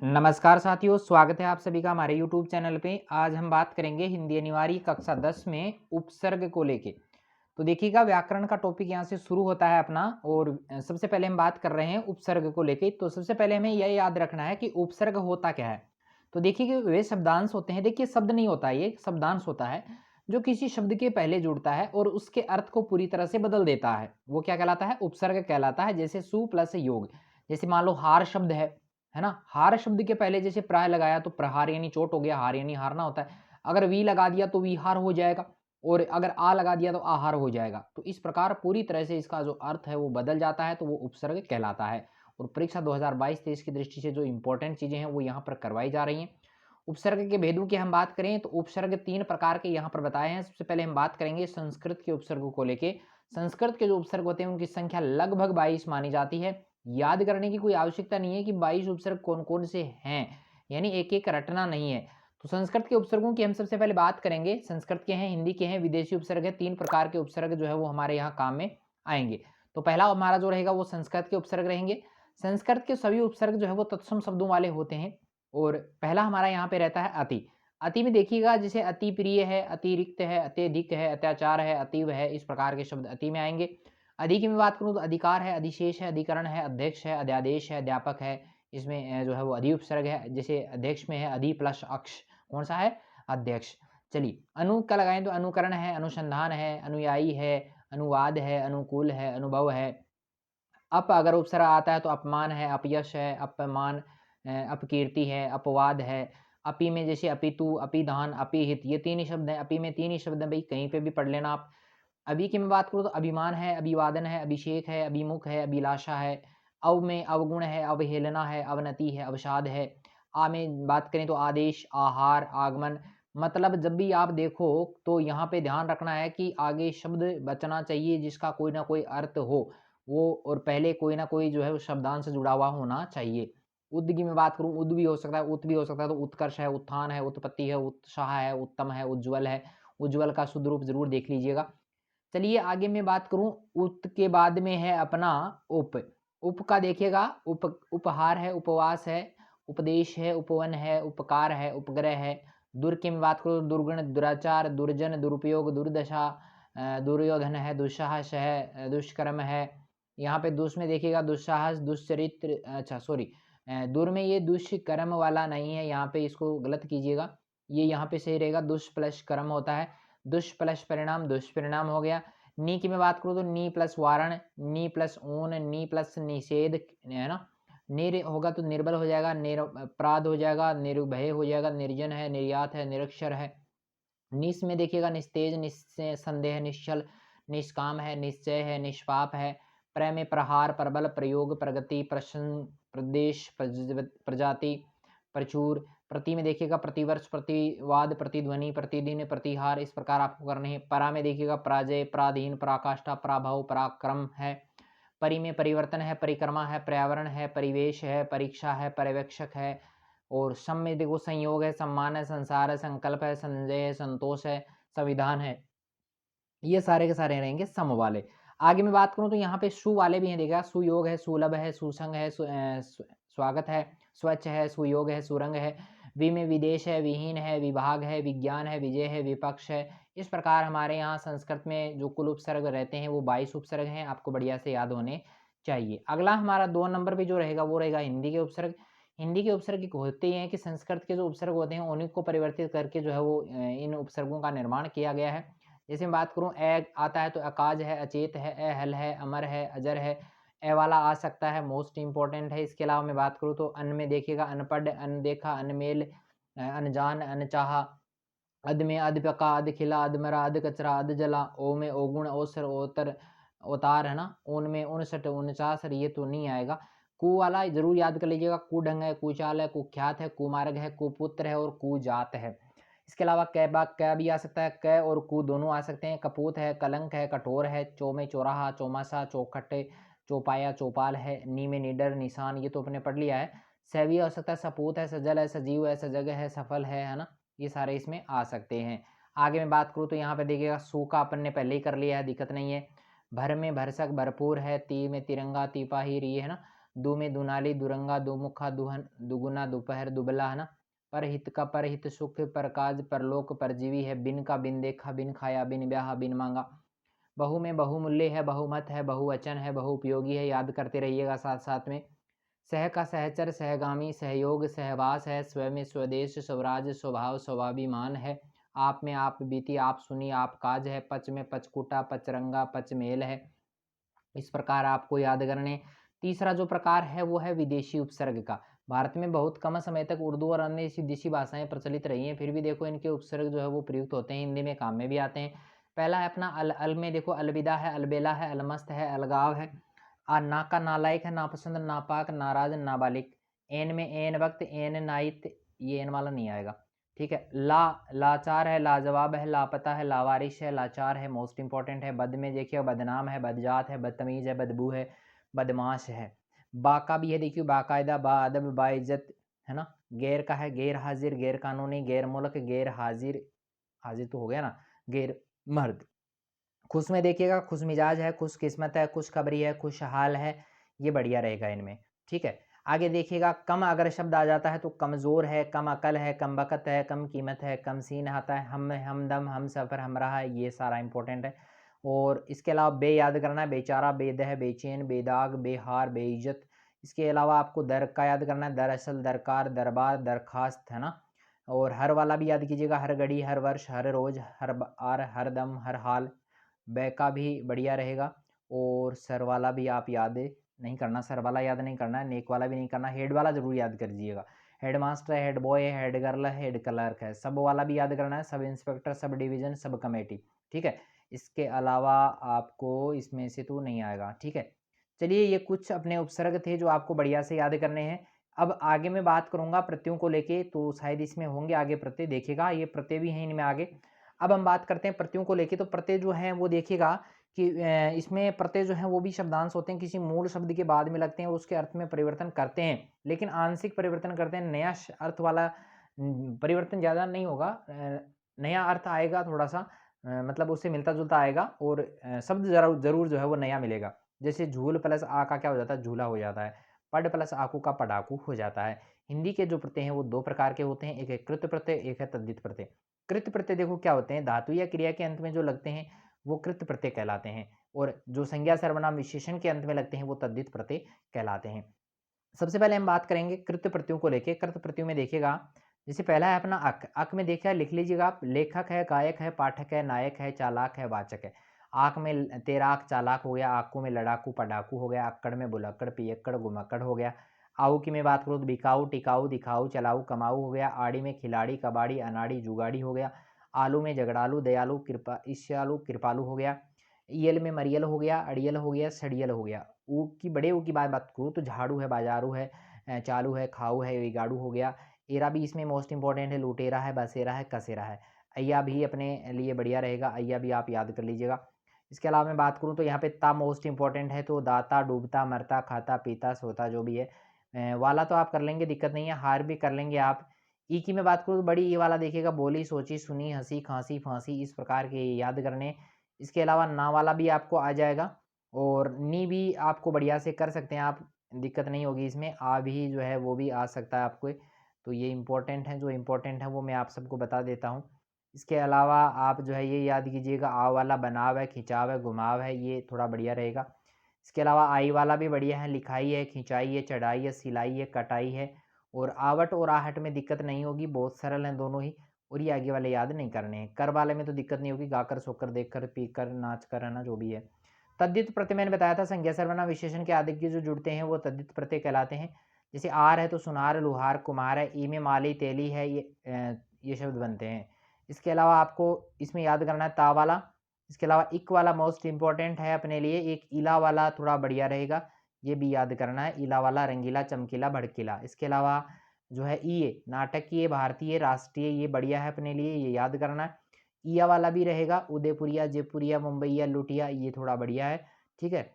नमस्कार साथियों, स्वागत है आप सभी का हमारे YouTube चैनल पे। आज हम बात करेंगे हिंदी अनिवार्य कक्षा 10 में उपसर्ग को लेके। तो देखिएगा, व्याकरण का टॉपिक यहाँ से शुरू होता है अपना। और सबसे पहले हम बात कर रहे हैं उपसर्ग को लेके। तो सबसे पहले हमें यह याद रखना है कि उपसर्ग होता क्या है। तो देखिए कि वे शब्दांश होते हैं। देखिए, शब्द नहीं होता, ये शब्दांश होता है जो किसी शब्द के पहले जुड़ता है और उसके अर्थ को पूरी तरह से बदल देता है। वो क्या कहलाता है? उपसर्ग कहलाता है। जैसे सु प्लस योग। जैसे मान लो हार शब्द है ना। हार शब्द के पहले जैसे प्राय लगाया तो प्रहार यानी चोट हो गया, हार यानी हारना होता है। अगर वी लगा दिया तो विहार हो जाएगा, और अगर आ लगा दिया तो आहार हो जाएगा। तो इस प्रकार पूरी तरह से इसका जो अर्थ है वो बदल जाता है, तो वो उपसर्ग कहलाता है। और परीक्षा 2022-23 की दृष्टि से जो इंपॉर्टेंट चीजें हैं वो यहाँ पर करवाई जा रही हैं। उपसर्ग के भेदों की हम बात करें तो उपसर्ग 3 प्रकार के यहाँ पर बताए हैं। सबसे पहले हम बात करेंगे संस्कृत के उपसर्गों को लेके। संस्कृत के जो उपसर्ग होते हैं उनकी संख्या लगभग 22 मानी जाती है। याद करने की कोई आवश्यकता नहीं है कि 22 उपसर्ग कौन कौन से हैं, यानी एक एक रटना नहीं है। तो संस्कृत के उपसर्गों की हम सबसे पहले बात करेंगे। संस्कृत के हैं, हिंदी के हैं, विदेशी उपसर्ग है। 3 प्रकार के उपसर्ग जो है वो हमारे यहाँ काम में आएंगे। तो पहला हमारा जो रहेगा वो संस्कृत के उपसर्ग रहेंगे। संस्कृत के सभी उपसर्ग जो है वो तत्सम शब्दों वाले होते हैं। और पहला हमारा यहाँ पे रहता है अति। अति में देखिएगा, जैसे अति प्रिय है, अतिरिक्त है, अत्यधिक है, अत्याचार है, अतीव है, इस प्रकार के शब्द अति में आएंगे। अधिक की मैं बात करूँ तो अधिकार है, अधिशेष है, अधिकरण है, अध्यक्ष है, अध्यादेश है, अध्यापक है। इसमें जो है वो अधि उपसर्ग है। जैसे अध्यक्ष में है अधि प्लस अक्ष, कौन सा है? अध्यक्ष। चलिए, अनु का लगाएं तो अनुकरण है, अनुसंधान है, अनुयायी है, अनुवाद है, अनुकूल है, अनुभव है। अप अगर उपसर्ग आता है तो अपमान है, अपयश है, अपमान, अपकीर्ति है, अपवाद है। अपी में जैसे अपितु, अपिधान, अपिहित, ये 3 ही शब्द हैं। अपी में 3 ही शब्द हैं भाई, कहीं पे भी पढ़ लेना आप। अभी की मैं बात करूँ तो अभिमान है, अभिवादन है, अभिषेक है, अभिमुख है, अभिलाषा है। अव में अवगुण है, अवहेलना है, अवनति है, अवसाद है। आ में बात करें तो आदेश, आहार, आगमन। मतलब जब भी आप देखो तो यहाँ पे ध्यान रखना है कि आगे शब्द बचना चाहिए जिसका कोई ना कोई अर्थ हो वो, और पहले कोई ना कोई जो है वो शब्दांश से जुड़ा हुआ होना चाहिए। उद्द की मैं बात करूँ, उद्द भी हो सकता है, उत भी हो सकता है। तो उत्कर्ष है, उत्थान है, उत्पत्ति है, उत्साह है, उत्तम है, उज्ज्वल है। उज्ज्वल का शुद्ध रूप जरूर देख लीजिएगा। चलिए आगे मैं बात करूं, उत के बाद में है अपना उप। उप का देखिएगा, उपहार है, उपवास है, उपदेश है, उपवन है, उपकार है, उपग्रह है। दुर की मैं बात करूं, दुर्गुण, दुराचार, दुर्जन, दुरुपयोग, दुर्दशा, दुर्योधन है, दुस्साहस है, दुष्कर्म है। यहाँ पे दुष् में देखिएगा दुस्साहस, दुष्चरित्र, अच्छा सॉरी, दुर में ये दुष्कर्म वाला नहीं है, यहाँ पे इसको गलत कीजिएगा। ये यहाँ पे सही रहेगा, दुष्प्लस कर्म होता है। दुष्प्लस परिणाम दुष्परिणाम हो गया। नी की मैं बात करूँ तो नी प्लस वारण, नी प्लस ऊन, नी प्लस निषेध, है ना। निर होगा तो निर्बल हो जाएगा, निरपराध हो जाएगा, निर्भय हो जाएगा, निर्जन है, निर्यात है, निरक्षर है। निस में देखिएगा निस्तेज, निस्संदेह, निश्चल, निष्काम है, निश्चय है, निष्पाप है। प्र में प्रहार, प्रबल, प्रयोग, प्रगति, प्रश्न, प्रदेश, प्रजाति, प्रचुर। प्रति में देखिएगा प्रतिवर्ष, प्रतिवाद, प्रतिध्वनि, प्रतिदिन, प्रतिहार, इस प्रकार आपको करने हैं। परा में देखिएगा पराजय, पराधीन, पराकाष्ठा, पराभव, पराक्रम है। परि में परिवर्तन है, परिक्रमा है, पर्यावरण है, परिवेश है, परीक्षा है, पर्यवेक्षक है। और सम में देखो संयोग है, सम्मान है, संसार है, संकल्प है, संजय है, संतोष है, संविधान है। ये सारे के सारे रहेंगे सम वाले। आगे मैं बात करूँ तो यहाँ पे सु वाले भी हैं, देखा, सुयोग है, सुलभ है, सुसंग है, स्वागत है, स्वच्छ है, सुयोग है, सुरंग है। वि में विदेश है, विहीन है, विभाग है, विज्ञान है, विजय है, विपक्ष है। इस प्रकार हमारे यहाँ संस्कृत में जो कुल उपसर्ग रहते हैं वो 22 उपसर्ग हैं, आपको बढ़िया से याद होने चाहिए। अगला हमारा 2 नंबर पे जो रहेगा वो रहेगा हिंदी के उपसर्ग। हिंदी के उपसर्ग होते ही हैं कि संस्कृत के जो उपसर्ग होते हैं उन्हीं को परिवर्तित करके जो है वो इन उपसर्गों का निर्माण किया गया है। जैसे मैं बात करूँ, ए आता है तो अकाज है, अचेत है, अहल है, अमर है, अजर है। ए वाला आ सकता है, मोस्ट इंपॉर्टेंट है। इसके अलावा मैं बात करूँ तो अन में देखिएगा अनपढ़, अनदेखा, अनमेल, अनजान, अनचाहा। अध में अधपका, अधखिला, अधमरा, अधकचरा, अधजला। ओ में ओगुण, ओसर, ओतर, ओतार, है ना। ऊन में 59, 49, ये तो नहीं आएगा। कु वाला जरूर याद कर लीजिएगा, कुढंग है, कुचाल है, कुख्यात है, कुमार्ग है, कुपुत्र है और कुजात है। इसके अलावा कै भी आ सकता है, कै और कु दोनों आ सकते हैं। कपूत है, कलंक है, कठोर है, चो में चौराहा, चौमासा, चौखट, चौपाया, चौपाल है। नी में निडर, निशान, ये तो अपने पढ़ लिया है। स भी हो सकता है, सपूत है, सजल है, सजीव है, सजग है, सफल है ना। ये सारे इसमें आ सकते हैं। आगे मैं बात करूँ तो यहाँ पे देखिएगा सू का अपन ने पहले ही कर लिया है, दिक्कत नहीं है। भर में भरसक, भरपूर है। ती में तिरंगा, तिपाही, री, है ना। दू में दुनाली, दुरंगा, दुमुखा, दुहन, दुगुना, दोपहर, दुबला, है ना। परहित का परहित, सुख, परकाज, परलोक, परजीवी है। बिन का बिन देखा, बिन खाया, बिन ब्याहा, बिन मांगा। बहु में बहुमूल्य है, बहुमत है, बहुवचन है, बहुउपयोगी है, याद करते रहिएगा साथ साथ में। सह का सहचर, सहगामी, सहयोग, सहवास है। स्व में स्वदेश, स्वराज, स्वभाव, स्वाभिमान है। आप में आप बीती, आप सुनी, आप काज है। पच में पचकूटा, पचरंगा, पचमेल है। इस प्रकार आपको याद करने। तीसरा जो प्रकार है वो है विदेशी उपसर्ग का। भारत में बहुत कम समय तक उर्दू और अन्य विदेशी भाषाएं प्रचलित रही हैं, फिर भी देखो इनके उपसर्ग जो है वो प्रयुक्त होते हैं, हिंदी में काम में भी आते हैं। पहला है अपना अल में देखो अलविदा है, अलबेला है, अलमस्त है, अलगाव है। ना का नालायक है, नापसंद, नापाक, नाराज, नाबालिग। एन में एन वक्त, एन नाइत, ये एन वाला नहीं आएगा, ठीक है। लाचार है, लाजवाब है, लापता है, लावारिश है, लाचार है, मोस्ट इंपॉर्टेंट है। बद में देखिए बदनाम है, बदजात है, बदतमीज है, बदबू है, बदमाश है। बाका भी है, देखिए बाकायदा, बाअदब, बाइज्जत, है ना। गैर का है, गैर हाजिर, गैर कानूनी, गैर मुल्क, गैर हाजिर, हाजिर तो हो गया ना, गैर मर्द। खुश में देखिएगा खुश मिजाज है, खुश किस्मत है, खुशखबरी है, खुशहाल है, ये बढ़िया रहेगा इनमें, ठीक है। आगे देखिएगा कम अगर शब्द आ जाता है तो कमज़ोर है, कम अकल है, कम बकत है, कम कीमत है, कम सीन आता है, हम हमदम, हम सफ़र, हमराह है, ये सारा इंपॉर्टेंट है। और इसके अलावा बे याद करना है, बेचारा, बेदह, बेचैन, बेदाग, बेहार, बेइज्जत। इसके अलावा आपको दर का याद करना है, दरअसल, दरकार, दरबार, दरखास्त, है ना। और हर वाला भी याद कीजिएगा, हर घड़ी, हर वर्ष, हर रोज़, हर बार, हर दम, हर हाल। बै का भी बढ़िया रहेगा। और सर वाला भी आप याद नहीं करना, सर वाला याद नहीं करना है, नेक वाला भी नहीं करना, हेड वाला ज़रूर याद कर दीजिएगा। हेड मास्टर है, हेड बॉय है, हेड गर्ल है, हेड क्लर्क है। सब वाला भी याद करना है, sub inspector, sub division, sub committee, ठीक है। इसके अलावा आपको इसमें से तो नहीं आएगा, ठीक है। चलिए ये कुछ अपने उपसर्ग थे जो आपको बढ़िया से याद करने हैं। अब आगे मैं बात करूँगा प्रत्ययों को लेके, तो शायद इसमें होंगे आगे प्रत्यय, देखिएगा ये प्रत्यय भी हैं इनमें आगे। अब हम बात करते हैं प्रत्ययों को लेके, तो प्रत्यय जो हैं वो देखिएगा कि इसमें प्रत्यय जो हैं वो भी शब्दांश होते हैं, किसी मूल शब्द के बाद में लगते हैं और उसके अर्थ में परिवर्तन करते हैं, लेकिन आंशिक परिवर्तन करते हैं। नया अर्थ वाला परिवर्तन ज़्यादा नहीं होगा, नया अर्थ आएगा थोड़ा सा, मतलब उससे मिलता जुलता आएगा, और शब्द जरूर जो है वो नया मिलेगा। जैसे झूल प्लस आ का क्या हो जाता है, झूला हो जाता है। पढ़ प्लस आकू का पढ़ाकू हो जाता है। हिंदी के जो प्रत्यय हैं वो दो प्रकार के होते हैं, एक है कृत प्रत्यय, एक है तद्धित प्रत्यय। कृत प्रत्यय देखो क्या होते हैं, धातु या क्रिया के अंत में जो लगते हैं वो कृत प्रत्यय कहलाते हैं, और जो संज्ञा सर्वनाम विशेषण के अंत में लगते हैं वो तद्धित प्रत्यय कहलाते हैं। सबसे पहले हम बात करेंगे कृत प्रत्ययों को लेके। कृत प्रत्ययों में देखिएगा, जैसे पहला है अपना अक। अक में देखिए लिख लीजिएगा आप, लेखक है, गायक है, पाठक है, नायक है, चालाक है, वाचक है। आक में तेराक चालाक हो गया, आकू में लड़ाकू पढ़ाकू हो गया, अक्कड़ में बुलक्कड़ पियक्कड़ गुमक्कड़ हो गया। आऊ की मैं बात करूँ तो बिकाऊ, टिकाऊ, दिखाऊ, चलाऊ, कमाऊ हो गया। आड़ी में खिलाड़ी, कबाड़ी, अनाड़ी, जुगाड़ी हो गया। आलू में झगड़ालू, दयालु, कृपा ईर्ष्यालु, कृपालु हो गया। ईयल में मरियल हो गया, अड़ियल हो गया, सड़ियल हो गया। ऊ की बड़े ऊ की बात करूँ तो झाड़ू है, बाजारू है, चालू है, खाऊ है, विगाड़ू हो गया। एरा भी इसमें मोस्ट इंपॉर्टेंट है, लुटेरा है, बसेरा है, कसेरा है। अय्या भी अपने लिए बढ़िया रहेगा, अय्या भी आप याद कर लीजिएगा। इसके अलावा मैं बात करूँ तो यहाँ पे ता मोस्ट इंपॉर्टेंट है, तो दाता, डूबता, मरता, खाता, पीता, सोता, जो भी है। वाला तो आप कर लेंगे, दिक्कत नहीं है, हार भी कर लेंगे आप। ई की मैं बात करूँ तो बड़ी ई वाला देखिएगा, बोली, सोची, सुनी, हंसी, खांसी, फांसी, इस प्रकार के याद करने। इसके अलावा ना वाला भी आपको आ जाएगा, और नी भी आपको बढ़िया से कर सकते हैं आप, दिक्कत नहीं होगी इसमें। आ भी जो है वो भी आ सकता है आपको, तो ये इम्पोर्टेंट है, जो इम्पोर्टेंट है वो मैं आप सबको बता देता हूँ। इसके अलावा आप जो है ये याद कीजिएगा, आ वाला बनाव है, खिंचाव है, घुमाव है, ये थोड़ा बढ़िया रहेगा। इसके अलावा आई वाला भी बढ़िया है, लिखाई है, खिंचाई है, चढ़ाई है, सिलाई है, कटाई है। और आवट और आहट में दिक्कत नहीं होगी, बहुत सरल हैं दोनों ही। और ये आगे वाले याद नहीं करने हैं। कर वाले में तो दिक्कत नहीं होगी, गाकर, सोकर, देखकर, पीकर, नाच कर, है ना, जो भी है। तद्धित प्रत्यय मैंने बताया था, संज्ञा सर्वनाम विशेषण के आदि के जो जुड़ते हैं वो तद्धित प्रत्यय कहलाते हैं। जैसे आर है तो सुनार, लुहार, कुम्हार है। ई में माली, तेली है, ये शब्द बनते हैं। इसके अलावा आपको इसमें याद करना है ता वाला। इसके अलावा इक वाला मोस्ट इंपॉर्टेंट है अपने लिए, एक इला वाला थोड़ा बढ़िया रहेगा, ये भी याद करना है। इला वाला रंगीला, चमकीला, भड़कीला। इसके अलावा जो है ये नाटकीय, भारतीय, राष्ट्रीय, ये बढ़िया है अपने लिए, ये याद करना है। ईया वाला भी रहेगा, उदयपुरिया, जयपुरिया, मुंबईया, लुटिया, ये थोड़ा बढ़िया है, ठीक है।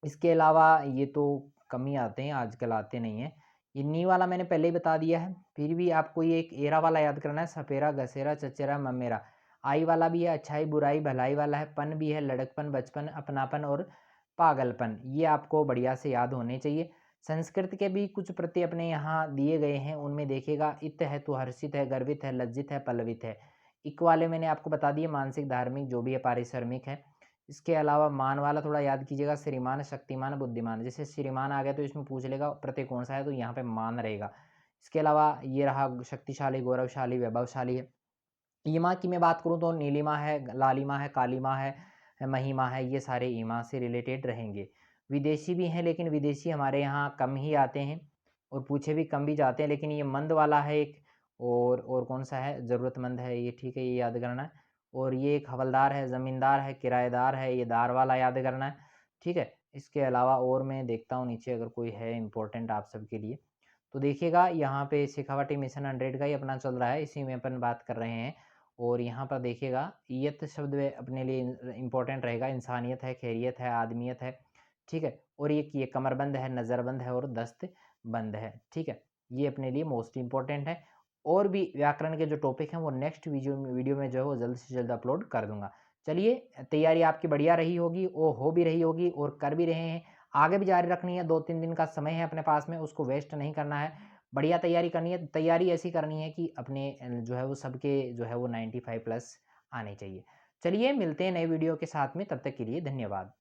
इसके अलावा ये तो कम ही आते हैं, आजकल आते नहीं हैं। ये नी वाला मैंने पहले ही बता दिया है, फिर भी आपको ये एक एरा वाला याद करना है, सपेरा, घसेरा, चचेरा, ममेरा। आई वाला भी है, अच्छाई, बुराई, भलाई वाला है। पन भी है, लड़कपन, बचपन, अपनापन और पागलपन, ये आपको बढ़िया से याद होने चाहिए। संस्कृत के भी कुछ प्रत्यय अपने यहाँ दिए गए हैं, उनमें देखिएगा इत है तो हर्षित है, गर्वित है, लज्जित है, पल्लवित है। इक वाले मैंने आपको बता दिए मानसिक, धार्मिक जो भी है, पारिश्रमिक है। इसके अलावा मान वाला थोड़ा याद कीजिएगा, श्रीमान, शक्तिमान, बुद्धिमान। जैसे श्रीमान आ गया तो इसमें पूछ लेगा प्रत्यय कौन सा है, तो यहाँ पे मान रहेगा। इसके अलावा ये रहा शक्तिशाली, गौरवशाली, वैभवशाली है। ईमा की मैं बात करूँ तो नीलिमा है, लालिमा है, कालिमा है, महिमा है, ये सारे ईमा से रिलेटेड रहेंगे। विदेशी भी हैं, लेकिन विदेशी हमारे यहाँ कम ही आते हैं और पूछे भी कम भी जाते हैं, लेकिन ये मंद वाला है एक, और कौन सा है, ज़रूरतमंद है ये, ठीक है, ये याद करना है। और ये एक हवलदार है, ज़मींदार है, किराएदार है, ये दार वाला याद करना है, ठीक है। इसके अलावा और मैं देखता हूँ नीचे अगर कोई है इम्पोर्टेंट आप सबके लिए। तो देखिएगा यहाँ पे शेखावाटी मिशन 100 का ही अपना चल रहा है, इसी में अपन बात कर रहे हैं। और यहाँ पर देखिएगा ईयत शब्द अपने लिए इम्पोर्टेंट रहेगा, इंसानियत है, खैरियत है, आदमियत है, ठीक है। और ये कमरबंद है, नज़रबंद है और दस्तबंद है, ठीक है। ये अपने लिए मोस्ट इंपॉर्टेंट है। और भी व्याकरण के जो टॉपिक हैं वो नेक्स्ट वीडियो में जो है वो जल्द से जल्द अपलोड कर दूंगा। चलिए, तैयारी आपकी बढ़िया रही होगी, वो हो भी रही होगी और कर भी रहे हैं, आगे भी जारी रखनी है। 2-3 दिन का समय है अपने पास में, उसको वेस्ट नहीं करना है, बढ़िया तैयारी करनी है। तैयारी ऐसी करनी है कि अपने जो है वो सबके जो है वो 95 प्लस आने चाहिए। चलिए, मिलते हैं नए वीडियो के साथ में, तब तक के लिए धन्यवाद।